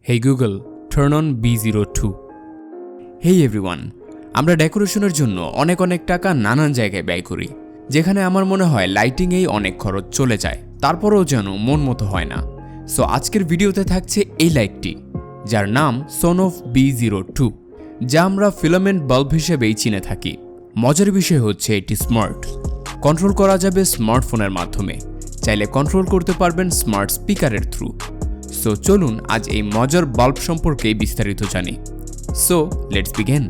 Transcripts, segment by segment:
Hey Google, turn on B-02. Hey everyone, আমরা ডেকোরেশনের জন্য অনেক টাকা নানান জায়গায় ব্যয় করি, যেখানে আমার মনে হয় লাইটিংয়েই অনেক খরচ চলে যায়, তারপরেও যেন মন মতো হয় না। সো আজকের ভিডিওতে থাকছে এই লাইটটি, যার নাম Sonoff B-02, যা আমরা ফিলামেন্ট বাল্ব হিসেবেই চিনে থাকি। মজার বিষয় হচ্ছে এটি স্মার্ট, কন্ট্রোল করা যাবে স্মার্টফোনের মাধ্যমে, চাইলে কন্ট্রোল করতে পারবেন স্মার্ট স্পিকারের থ্রু। সো চলুন আজ এই মজার বাল্ব সম্পর্কে বিস্তারিত জানি। So let's begin.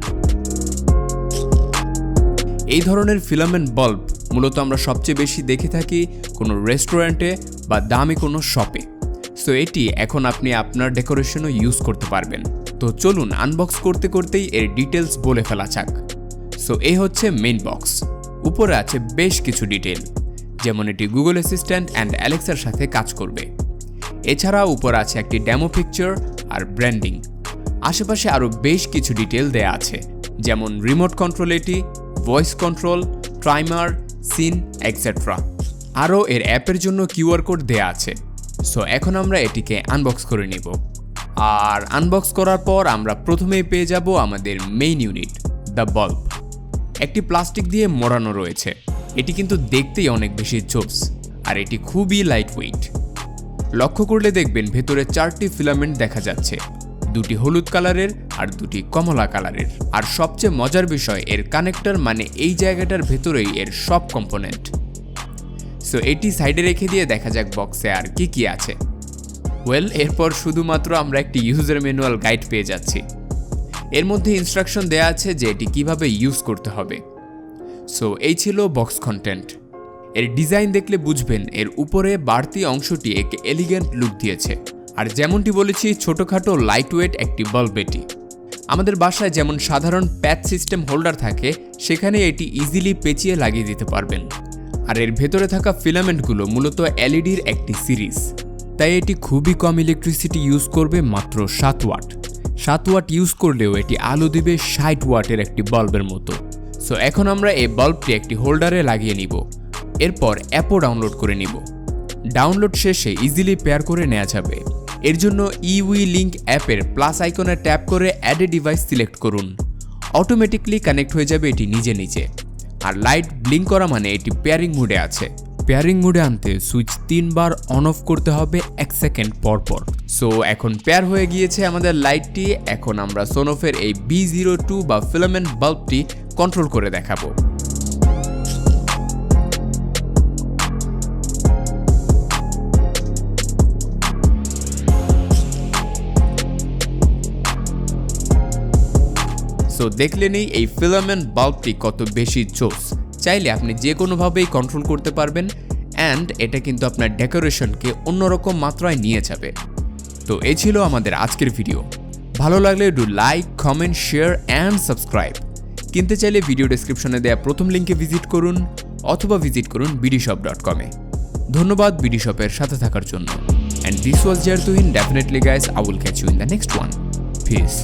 এই ধরনের ফিলামেন্ট বাল্ব মূলত আমরা সবচেয়ে বেশি দেখে থাকি কোনো রেস্টুরেন্টে বা দামি কোনো শপে। সো এটি এখন আপনি আপনার ডেকোরেশনও ইউজ করতে পারবেন। তো চলুন আনবক্স করতেই এর ডিটেলস বলে ফেলা যাক। সো এই হচ্ছে মেইন বক্স। উপরে আছে বেশ কিছু ডিটেল, যেমন এটি গুগল অ্যাসিস্ট্যান্ট অ্যান্ড অ্যালেক্সার সাথে কাজ করবে। এছাড়া উপরে আছে একটি ডেমো পিকচার আর ব্র্যান্ডিং। আশেপাশে আরও বেশ কিছু ডিটেল দেয়া আছে, যেমন রিমোট কন্ট্রোল, এটি voice control, timer, scene etcetera. আরও এর অ্যাপের জন্য কিউআর কোড দেয়া আছে। সো এখন আমরা এটিকে আনবক্স করে নিব। আর আনবক্স করার পর আমরা প্রথমেই পেয়ে যাব আমাদের মেইন ইউনিট, দ্য বাল্ব। একটি প্লাস্টিক দিয়ে মোড়ানো রয়েছে। এটি কিন্তু দেখতেই অনেক বেশি জোস, আর এটি খুবই লাইট ওয়েট। লক্ষ্য করলে দেখবেন ভেতরে 4টি ফিলামেন্ট দেখা যাচ্ছে, 2টি হলুদ কালারের আর 2টি কমলা কালারের। আর সবচেয়ে মজার বিষয় এর কানেক্টর, মানে এই জায়গাটার ভেতরেই এর সব কম্পোনেন্ট। সো এটি সাইডে রেখে দিয়ে দেখা যাক বক্সে আর কি আছে। এরপর শুধুমাত্র আমরা একটি ইউজার ম্যানুয়াল গাইড পেয়ে যাচ্ছি। এর মধ্যে ইনস্ট্রাকশন দেয়া আছে যে এটি কিভাবে ইউজ করতে হবে। সো এই ছিল বক্স কন্টেন্ট। এর ডিজাইন দেখলে বুঝবেন এর উপরে বাড়তি অংশটি একে এলিগেন্ট লুক দিয়েছে। আর যেমনটি বলেছি, ছোটোখাটো লাইট ওয়েট একটি বাল্ব এটি। আমাদের বাসায় যেমন সাধারণ প্যাচ সিস্টেম হোল্ডার থাকে, সেখানে এটি ইজিলি পেঁচিয়ে লাগিয়ে দিতে পারবেন। আর এর ভেতরে থাকা ফিলামেন্টগুলো মূলত এলইডির একটি সিরিজ, তাই এটি খুবই কম ইলেকট্রিসিটি ইউজ করবে, মাত্র 7 ওয়াট। 7 ওয়াট ইউজ করলেও এটি আলো দিবে 60 ওয়াটের একটি বাল্বের মতো। সো এখন আমরা এই বাল্বটি একটি হোল্ডারে লাগিয়ে নিব। এরপর অ্যাপও ডাউনলোড করে নিব। ডাউনলোড শেষে ইজিলি পেয়ার করে নেওয়া যাবে। এর জন্য ইউই লিঙ্ক অ্যাপের প্লাস আইকনে ট্যাপ করে অ্যাড এ ডিভাইস সিলেক্ট করুন। অটোমেটিকলি কানেক্ট হয়ে যাবে এটি নিজে। আর লাইট ব্লিঙ্ক করা মানে এটি পেয়ারিং মোডে আছে। পেয়ারিং মোডে আনতে সুইচ 3 বার অন অফ করতে হবে 1 সেকেন্ড পর। সো এখন পেয়ার হয়ে গিয়েছে আমাদের লাইটটি। এখন আমরা সোনফের এই B-02 বা ফিলামেন্ট বাল্বটি কন্ট্রোল করে দেখাবো। সো দেখলেনই এই ফিলামেন্ট বাল্বটি কত বেশি জোস। চাইলে আপনি যে কোনোভাবেই কন্ট্রোল করতে পারবেন, অ্যান্ড এটা কিন্তু আপনার ডেকোরেশনকে অন্যরকম মাত্রায় নিয়ে যাবে। তো এই ছিল আমাদের আজকের ভিডিও। ভালো লাগলে do like, comment, share and subscribe. কিনতে চাইলে ভিডিও ডেসক্রিপশনে দেওয়া প্রথম লিঙ্কে ভিজিট করুন, অথবা ভিজিট করুন BDSHOP.com এ। ধন্যবাদ BDSHOP-এর সাথে থাকার জন্য। অ্যান্ড দিস ওয়াজ জারতুহিন। Definitely guys, I will catch you in the next one. Piece.